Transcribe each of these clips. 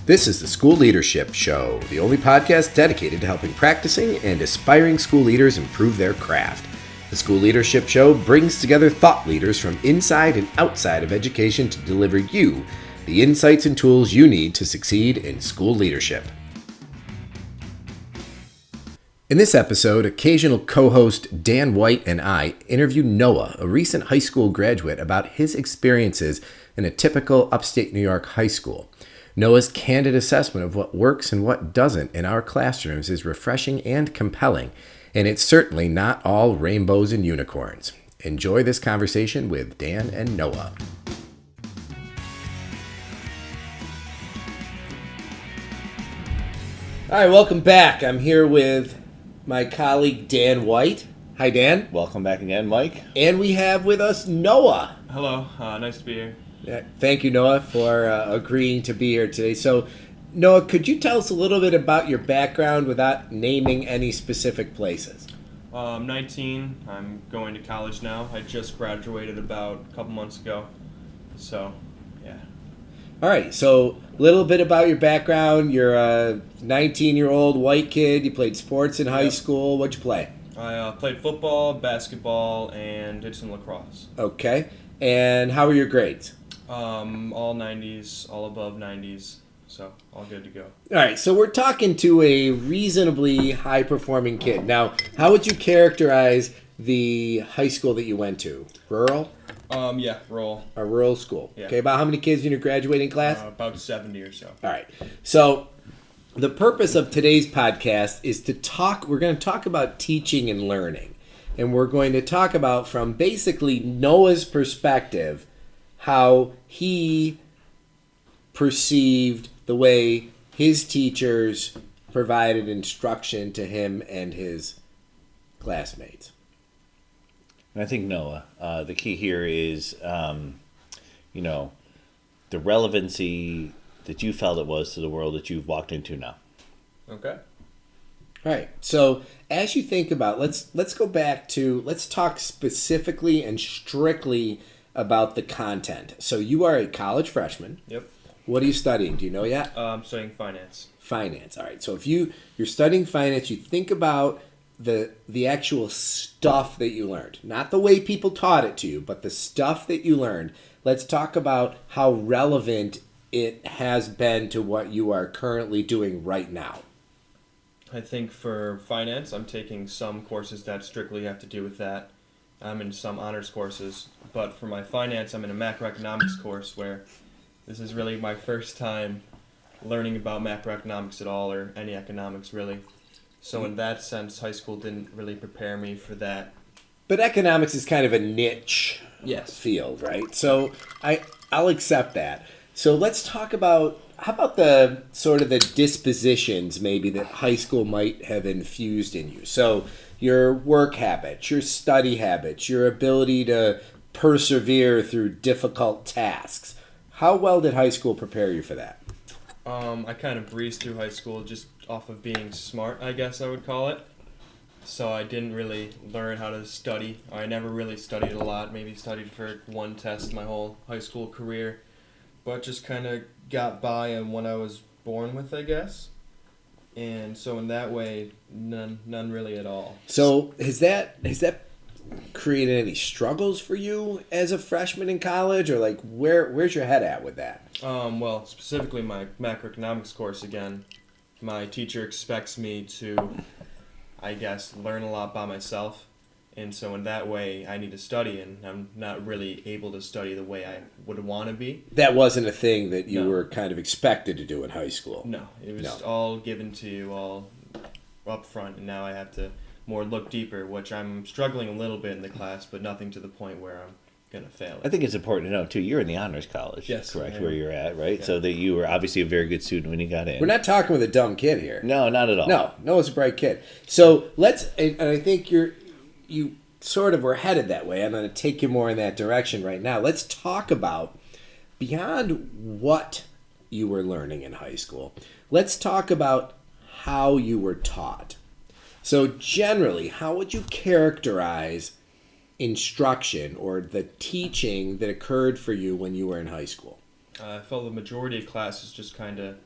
This is the School Leadership Show, the only podcast dedicated to helping practicing and aspiring school leaders improve their craft. The School Leadership Show brings together thought leaders from inside and outside of education to deliver you the insights and tools you need to succeed in school leadership. In this episode, occasional co-host Dan White and I interview Noah, a recent high school graduate, about his experiences in a typical upstate New York high school. Noah's candid assessment of what works and what doesn't in our classrooms is refreshing and compelling, and it's certainly not all rainbows and unicorns. Enjoy this conversation with Dan and Noah. All right, welcome back. I'm here with my colleague Dan White. Hi, Dan. Welcome back again, Mike. And we have with us Noah. Hello, nice to be here. Thank you, Noah, for agreeing to be here today. So, Noah, could you tell us a little bit about your background without naming any specific places? I'm 19. I'm going to college now. I just graduated about a couple months ago. So, yeah. All right, so a little bit about your background. You're a 19-year-old white kid. You played sports in high school. What'd you play? I played football, basketball, and did some lacrosse. Okay. And how were your grades? All 90s, all above 90s, so all good to go. All right, so we're talking to a reasonably high-performing kid. Now, how would you characterize the high school that you went to? Rural? Yeah, rural. A rural school. Yeah. Okay, about how many kids in your graduating class? About 70 or so. All right, so the purpose of today's podcast is we're going to talk about teaching and learning. And we're going to talk about, from basically Noah's perspective, how he perceived the way his teachers provided instruction to him and his classmates. And I think, Noah, the key here is, the relevancy that you felt it was to the world that you've walked into now. Okay. All right. So as you think about, let's talk specifically and strictly about the content. So you are a college freshman. Yep. What are you studying? Do you know yet? I'm studying finance. Finance. All right. So if you're studying finance, you think about the actual stuff that you learned, not the way people taught it to you, but the stuff that you learned. Let's talk about how relevant it has been to what you are currently doing right now. I think for finance, I'm taking some courses that strictly have to do with that. I'm in some honors courses, but for my finance, I'm in a macroeconomics course where this is really my first time learning about macroeconomics at all, or any economics really. So in that sense, high school didn't really prepare me for that. But economics is kind of a niche field, right? So I'll accept that. So let's talk about, how about the sort of the dispositions maybe that high school might have infused in you. So your work habits, your study habits, your ability to persevere through difficult tasks. How well did high school prepare you for that? I kind of breezed through high school just off of being smart, I guess I would call it. So I didn't really learn how to study. I never really studied a lot, maybe studied for one test my whole high school career, but just kind of got by on what I was born with, I guess. And so in that way, none really at all. So has that created any struggles for you as a freshman in college, or like where's your head at with that? Well, specifically my macroeconomics course again, my teacher expects me to, I guess, learn a lot by myself. And so in that way, I need to study, and I'm not really able to study the way I would want to be. That wasn't a thing that you were kind of expected to do in high school. No, it was all given to you all up front, and now I have to more look deeper, which I'm struggling a little bit in the class, but nothing to the point where I'm going to fail it. I think it's important to know, too, you're in the honors college, yes, correct, where you're at, right? Yeah. So that you were obviously a very good student when you got in. We're not talking with a dumb kid here. No, not at all. No, it's a bright kid. So and I think you sort of were headed that way. I'm going to take you more in that direction right now. Let's talk about, beyond what you were learning in high school, let's talk about how you were taught. So generally, how would you characterize instruction or the teaching that occurred for you when you were in high school? I felt the majority of classes just kind of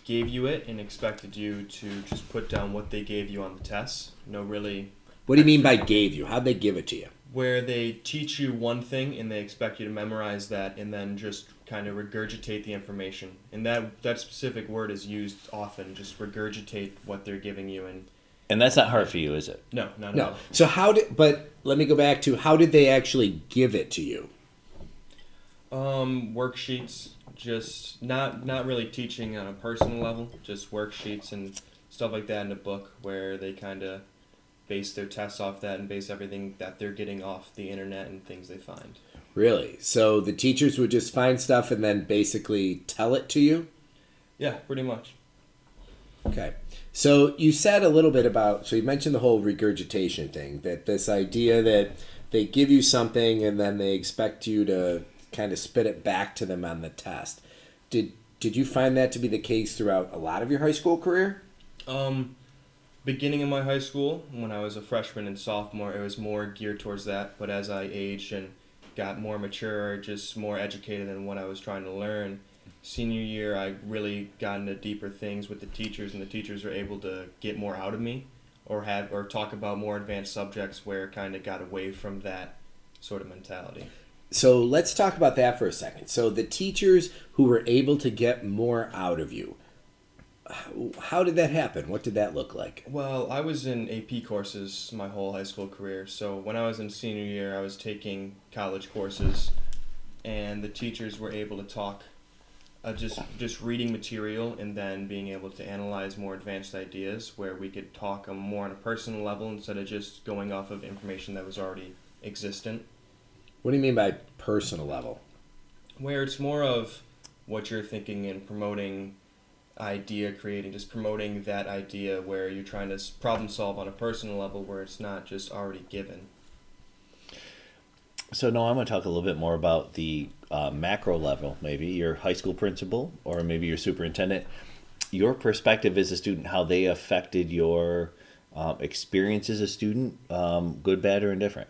gave you it and expected you to just put down what they gave you on the tests. No, really. What do you mean by gave you? How'd they give it to you? Where they teach you one thing and they expect you to memorize that and then just kind of regurgitate the information. And that specific word is used often, just regurgitate what they're giving you. And that's not hard for you, is it? No, not at all. So but let me go back to, how did they actually give it to you? Worksheets, just not really teaching on a personal level, just worksheets and stuff like that in a book where they kind of base their tests off that and base everything that they're getting off the internet and things they find. Really? So the teachers would just find stuff and then basically tell it to you? Yeah, pretty much. Okay. So you said a little bit about, so you mentioned the whole regurgitation thing, that this idea that they give you something and then they expect you to kind of spit it back to them on the test. Did you find that to be the case throughout a lot of your high school career? Beginning of my high school, when I was a freshman and sophomore, it was more geared towards that. But as I aged and got more mature, just more educated in what I was trying to learn, senior year I really got into deeper things with the teachers, and the teachers were able to get more out of me or talk about more advanced subjects where it kind of got away from that sort of mentality. So let's talk about that for a second. So the teachers who were able to get more out of you, how did that happen? What did that look like? Well, I was in AP courses my whole high school career. So when I was in senior year, I was taking college courses, and the teachers were able to talk, just reading material and then being able to analyze more advanced ideas where we could talk more on a personal level instead of just going off of information that was already existent. What do you mean by personal level? Where it's more of what you're thinking and promoting creating, just promoting that idea where you're trying to problem solve on a personal level where it's not just already given. So now I'm going to talk a little bit more about the macro level, maybe your high school principal or maybe your superintendent. Your perspective as a student, how they affected your experience as a student, good, bad, or indifferent?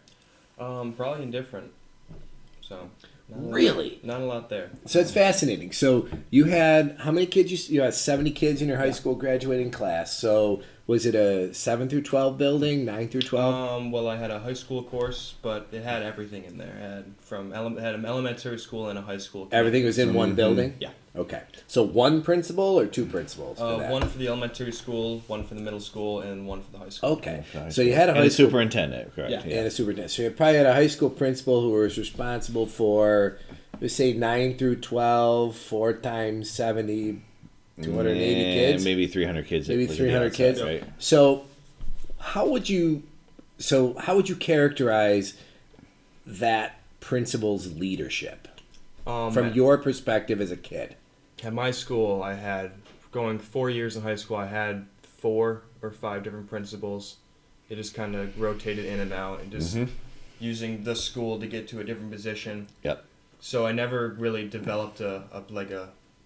Probably indifferent. So Really? Not a lot there. So it's fascinating. So you had, how many kids? You had 70 kids in your high school graduating class. So was it a 7 through 12 building, 9 through 12? Well, I had a high school course, but it had everything in there. It had an elementary school and a high school. Everything was in one building? Yeah. Okay. So one principal or two principals for that? One for the elementary school, one for the middle school, and one for the high school. Okay. So you had a high and a school superintendent, correct? Yeah. and a superintendent. So you probably had a high school principal who was responsible for, let's say, 9 through 12, 4 times 70, 280 kids. Maybe 300 kids. Maybe 300 kids. Right? So how would you characterize that principal's leadership from your perspective as a kid? At my school, I had, going 4 years in high school, I had 4 or 5 different principals. It just kind of rotated in and out and just using the school to get to a different position. Yep. So I never really developed a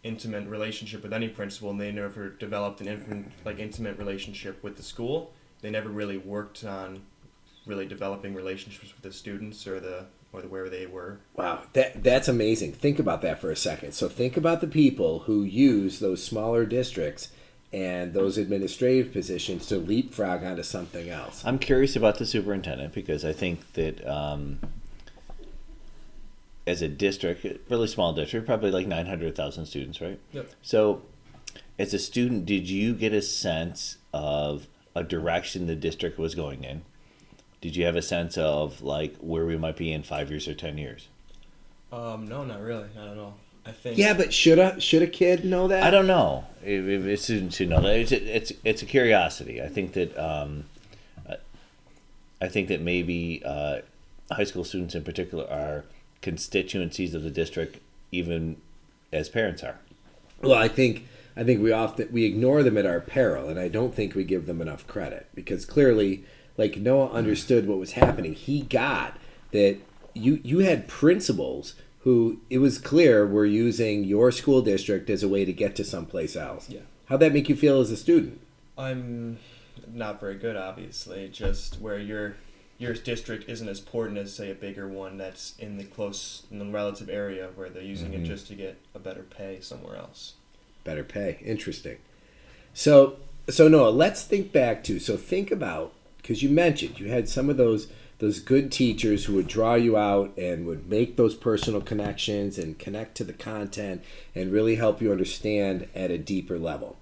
intimate relationship with any principal, and they never developed an intimate relationship with the school. They never really worked on really developing relationships with the students or wherever they were. Wow, that's amazing. Think about that for a second. So think about the people who use those smaller districts and those administrative positions to leapfrog onto something else. I'm curious about the superintendent because I think that as a district, a really small district, probably like 900,000 students, right? Yep. So as a student, did you get a sense of a direction the district was going in? Did you have a sense of like where we might be in 5 years or 10 years? No, not really, not at all. I think. Yeah, but should a kid know that? I don't know. If students should know that. It's a curiosity. I think that maybe high school students in particular are constituencies of the district, even as parents are. Well, I think we ignore them at our peril, and I don't think we give them enough credit because clearly, like Noah understood what was happening. He got that you had principals who it was clear were using your school district as a way to get to someplace else. Yeah. How'd that make you feel as a student? I'm not very good, obviously. Just where your district isn't as important as, say, a bigger one that's in the relative area where they're using it just to get a better pay somewhere else. better pay. Interesting. So Noah, let's think back to, so think about, because you mentioned you had some of those good teachers who would draw you out and would make those personal connections and connect to the content and really help you understand at a deeper level.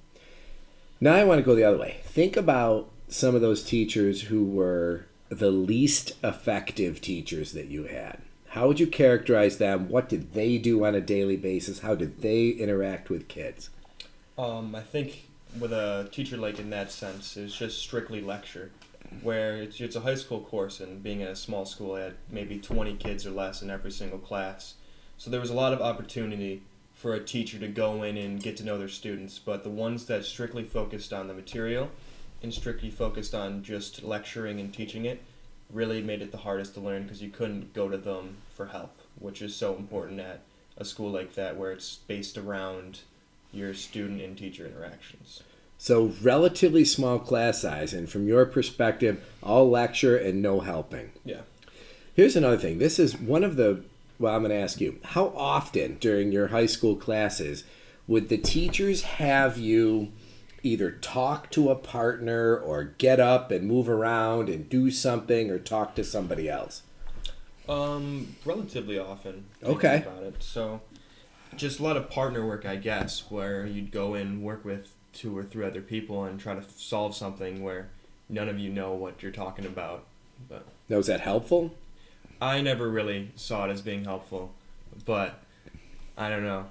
Now I want to go the other way. Think about some of those teachers who were the least effective teachers that you had. How would you characterize them? What did they do on a daily basis? How did they interact with kids? I think with a teacher like in that sense, it's just strictly lecture, where it's a high school course, and being in a small school, I had maybe 20 kids or less in every single class. So there was a lot of opportunity for a teacher to go in and get to know their students, but the ones that strictly focused on the material and strictly focused on just lecturing and teaching it really made it the hardest to learn, because you couldn't go to them for help, which is so important at a school like that where it's based around your student and teacher interactions. So relatively small class size, and from your perspective, all lecture and no helping. Yeah. Here's another thing. This is one of the, well, I'm going to ask you, how often during your high school classes would the teachers have you either talk to a partner or get up and move around and do something or talk to somebody else? Relatively often. Okay. About it. So just a lot of partner work, I guess, where you'd go and work with 2 or 3 other people and try to solve something where none of you know what you're talking about. But now, is that helpful? I never really saw it as being helpful, but I don't know.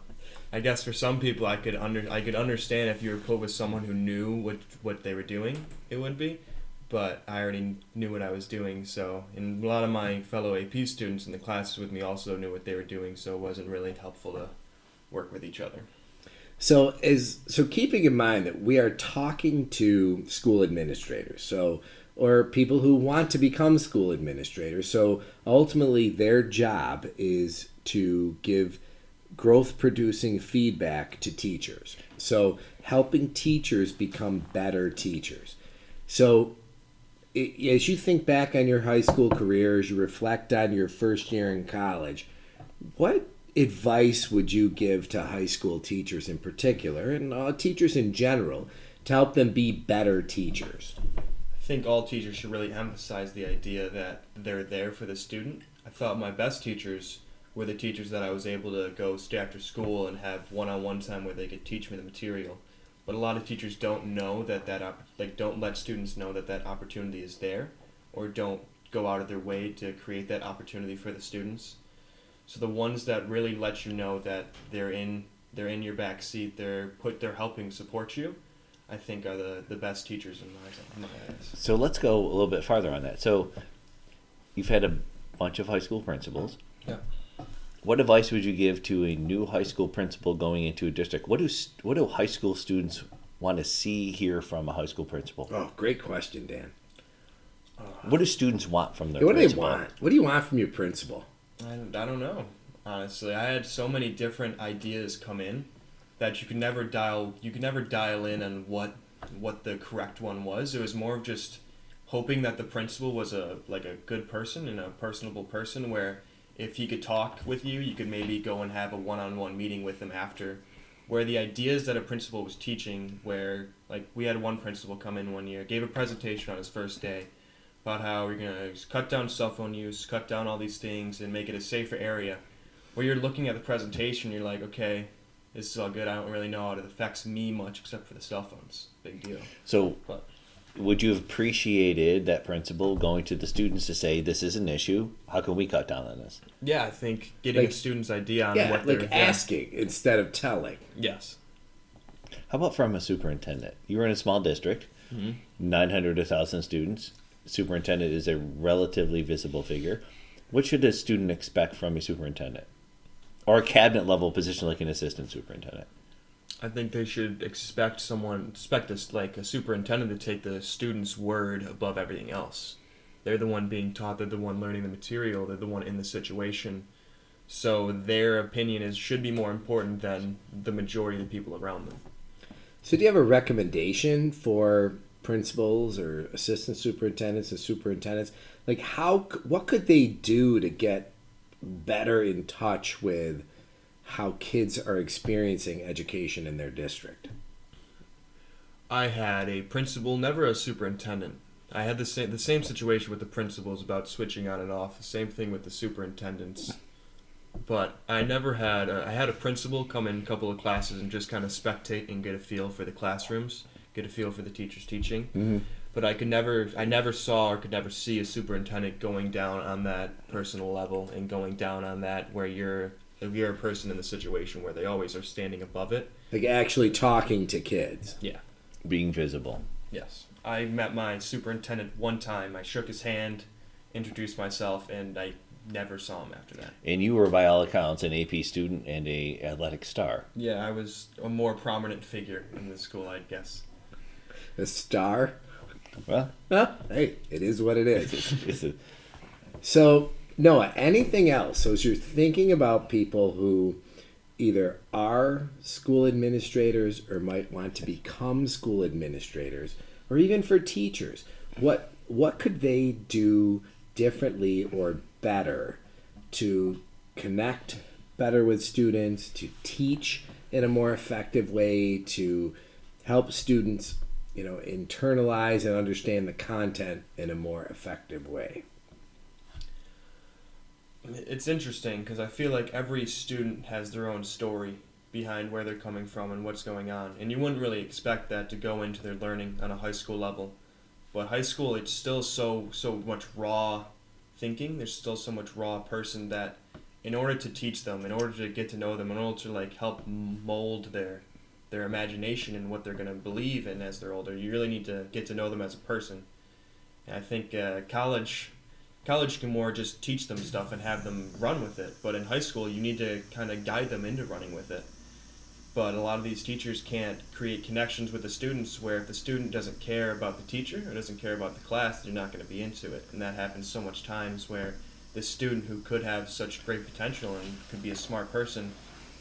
I guess for some people, I could understand if you were put with someone who knew what they were doing, it would be. But I already knew what I was doing, so, and a lot of my fellow AP students in the classes with me also knew what they were doing, so it wasn't really helpful to work with each other. So keeping in mind that we are talking to school administrators, or people who want to become school administrators, so ultimately their job is to give growth-producing feedback to teachers. So helping teachers become better teachers. So as you think back on your high school career, as you reflect on your first year in college, what advice would you give to high school teachers in particular, and teachers in general, to help them be better teachers? I think all teachers should really emphasize the idea that they're there for the student. I thought my best teachers were the teachers that I was able to go stay after school and have one-on-one time where they could teach me the material. But a lot of teachers don't know don't let students know that opportunity is there, or don't go out of their way to create that opportunity for the students. So the ones that really let you know that they're in your back seat, they're helping support you, I think are the best teachers in my eyes. So let's go a little bit farther on that. So you've had a bunch of high school principals. Yeah. What advice would you give to a new high school principal going into a district? What do high school students want to hear from a high school principal? Oh, great question, Dan. What do students want from their What principal? do they want? What do you want from your principal? I don't know, honestly. I had so many different ideas come in that you could never dial in on what the correct one was. It was more of just hoping that the principal was a good person and a personable person, where if he could talk with you, you could maybe go and have a one-on-one meeting with him after, where the ideas that a principal was teaching, where, like, we had one principal come in one year, gave a presentation on his first day about how we're going to cut down cell phone use, cut down all these things, and make it a safer area, where you're looking at the presentation, you're like, okay, this is all good, I don't really know how it affects me much except for the cell phones. Big deal. So would you have appreciated that principal going to the students to say, this is an issue, how can we cut down on this? Yeah, I think getting a student's idea on what they're... asking instead of telling. Yes. How about from a superintendent? You were in a small district, 900 to 1,000 students. Superintendent is a relatively visible figure. What should a student expect from a superintendent? Or a cabinet level position like an assistant superintendent? I think they should expect us like a superintendent to take the student's word above everything else. They're the one being taught, they're the one learning the material, they're the one in the situation. So their opinion should be more important than the majority of the people around them. So do you have a recommendation for principals or assistant superintendents and superintendents? Like, what could they do to get better in touch with how kids are experiencing education in their district? I had a principal, never a superintendent. I had the same situation with the principals about switching on and off. The same thing with the superintendents. But I never had. I had a principal come in a couple of classes and just kind of spectate and get a feel for the classrooms, get a feel for the teachers teaching. Mm-hmm. But I never saw or could never see a superintendent going down on that personal level and going down on that where you're a person in the situation where they always are standing above it. Like actually talking to kids. Yeah. Being visible. Yes. I met my superintendent one time. I shook his hand, introduced myself, and I never saw him after that. And you were, by all accounts, an AP student and a athletic star. Yeah, I was a more prominent figure in the school, I guess. A star? Well, hey, it is what it is. So, Noah, anything else? So as you're thinking about people who either are school administrators or might want to become school administrators, or even for teachers, what could they do differently or better to connect better with students, to teach in a more effective way, to help students, internalize and understand the content in a more effective way? It's interesting because I feel like every student has their own story behind where they're coming from and what's going on. And you wouldn't really expect that to go into their learning on a high school level. But high school, it's still so much raw thinking. There's still so much raw person that in order to teach them, in order to get to know them, in order to help mold their imagination and what they're going to believe in as they're older, you really need to get to know them as a person. And I think college can more just teach them stuff and have them run with it. But in high school, you need to kind of guide them into running with it. But a lot of these teachers can't create connections with the students where if the student doesn't care about the teacher or doesn't care about the class, they're not going to be into it. And that happens so much times where the student who could have such great potential and could be a smart person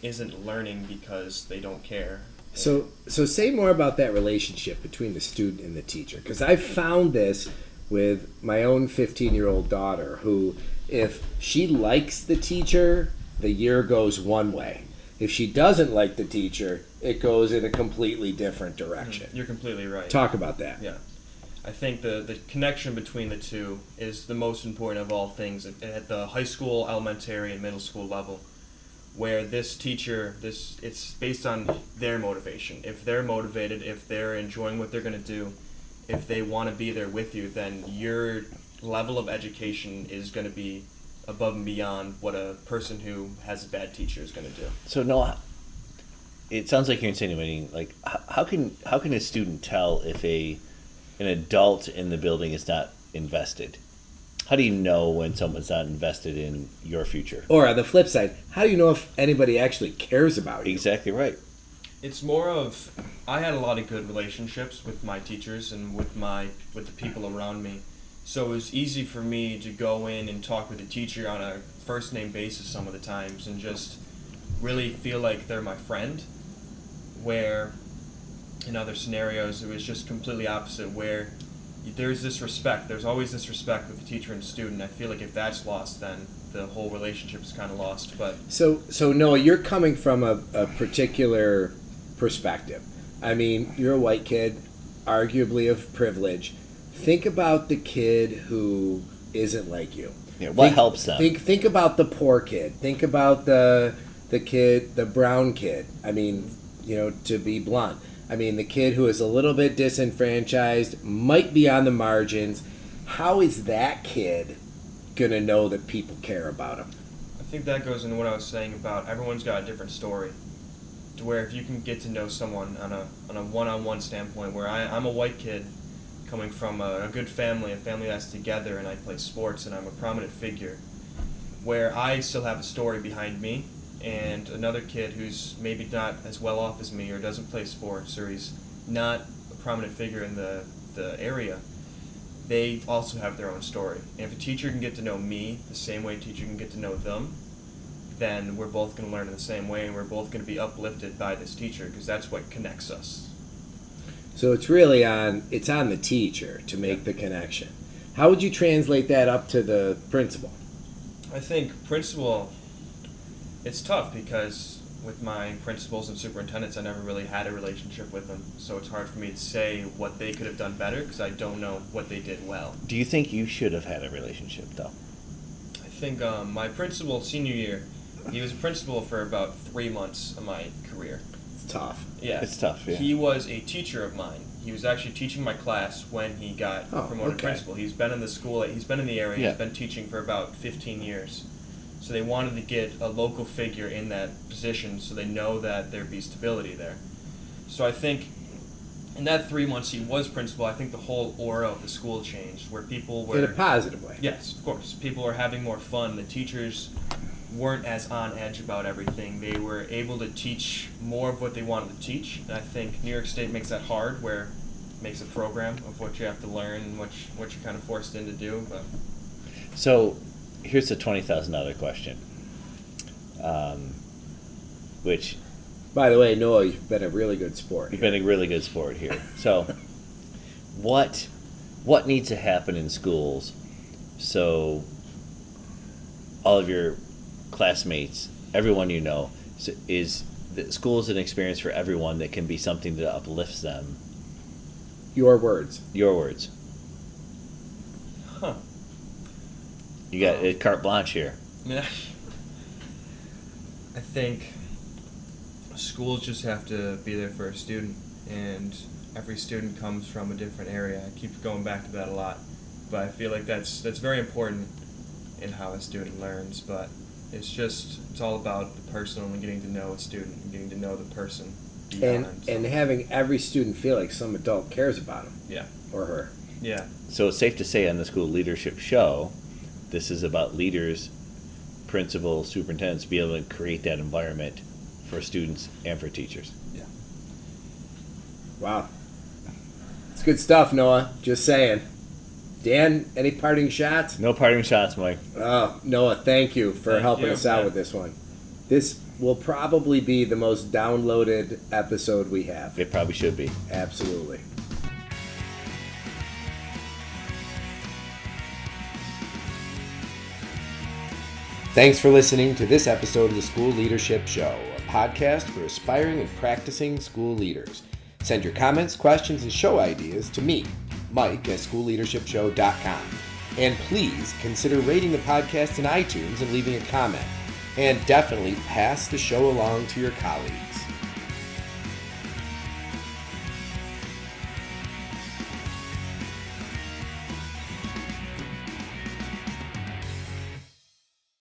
isn't learning because they don't care. So say more about that relationship between the student and the teacher, because I've found this with my own 15-year-old daughter who, if she likes the teacher, the year goes one way. If she doesn't like the teacher, it goes in a completely different direction. You're completely right. Talk about that. Yeah. I think the connection between the two is the most important of all things at the high school, elementary, and middle school level, where this teacher, it's based on their motivation. If they're motivated, if they're enjoying what they're going to do, if they want to be there with you, then your level of education is going to be above and beyond what a person who has a bad teacher is going to do. So Noah, it sounds like you're insinuating, how can a student tell if an adult in the building is not invested? How do you know when someone's not invested in your future? Or on the flip side, how do you know if anybody actually cares about you? Exactly right. It's more of, I had a lot of good relationships with my teachers and with the people around me. So it was easy for me to go in and talk with a teacher on a first name basis some of the times and just really feel like they're my friend, where in other scenarios it was just completely opposite, where there's this respect. There's always this respect with the teacher and student. I feel like if that's lost, then the whole relationship is kind of lost. But So Noah, you're coming from a particular perspective. I mean, you're a white kid, arguably of privilege. Think about the kid who isn't like you. Yeah, what helps them? Think about the poor kid. Think about the kid, the brown kid. I mean, to be blunt. I mean, the kid who is a little bit disenfranchised, might be on the margins. How is that kid going to know that people care about him? I think that goes into what I was saying about everyone's got a different story. To where if you can get to know someone on a one-on-one standpoint, where I'm a white kid coming from a good family, a family that's together, and I play sports, and I'm a prominent figure, where I still have a story behind me, and another kid who's maybe not as well off as me or doesn't play sports or he's not a prominent figure in the area, they also have their own story. And if a teacher can get to know me the same way a teacher can get to know them, then we're both going to learn in the same way and we're both going to be uplifted by this teacher because that's what connects us. So it's really on the teacher to make the connection. How would you translate that up to the principal? I think principal, it's tough because with my principals and superintendents, I never really had a relationship with them, so it's hard for me to say what they could have done better because I don't know what they did well. Do you think you should have had a relationship, though? I think my principal senior year, he was a principal for about 3 months of my career. It's tough. Yeah. It's tough, yeah. He was a teacher of mine. He was actually teaching my class when he got promoted to principal. He's been in the school, he's been in the area, Yeah. he's been teaching for about 15 years. So they wanted to get a local figure in that position so they know that there'd be stability there. So I think in that 3 months he was principal, I think the whole aura of the school changed, where people were... In a positive way. Yes, of course. People were having more fun. The teachers weren't as on edge about everything. They were able to teach more of what they wanted to teach. And I think New York State makes that hard, where it makes a program of what you have to learn and what you're kind of forced in to do. But So... here's a $20,000 question, which... By the way, Noah, you've been a really good sport. You've been a really good sport here. So, what needs to happen in schools so all of your classmates, everyone you know, is that school is an experience for everyone that can be something that uplifts them? Your words. Your words. Huh. You got carte blanche here. Yeah. I think schools just have to be there for a student, and every student comes from a different area. I keep going back to that a lot, but I feel like that's very important in how a student learns. But it's all about the person and getting to know a student and getting to know the person beyond. And having every student feel like some adult cares about him. Yeah. Or her. Yeah. So it's safe to say on the School Leadership Show, this is about leaders, principals, superintendents, be able to create that environment for students and for teachers. Yeah. Wow. It's good stuff, Noah. Just saying. Dan, any parting shots? No parting shots, Mike. Oh, Noah, thank you for helping us out with this one. This will probably be the most downloaded episode we have. It probably should be. Absolutely. Thanks for listening to this episode of the School Leadership Show, a podcast for aspiring and practicing school leaders. Send your comments, questions, and show ideas to me, Mike, at schoolleadershipshow.com. And please consider rating the podcast in iTunes and leaving a comment. And definitely pass the show along to your colleagues.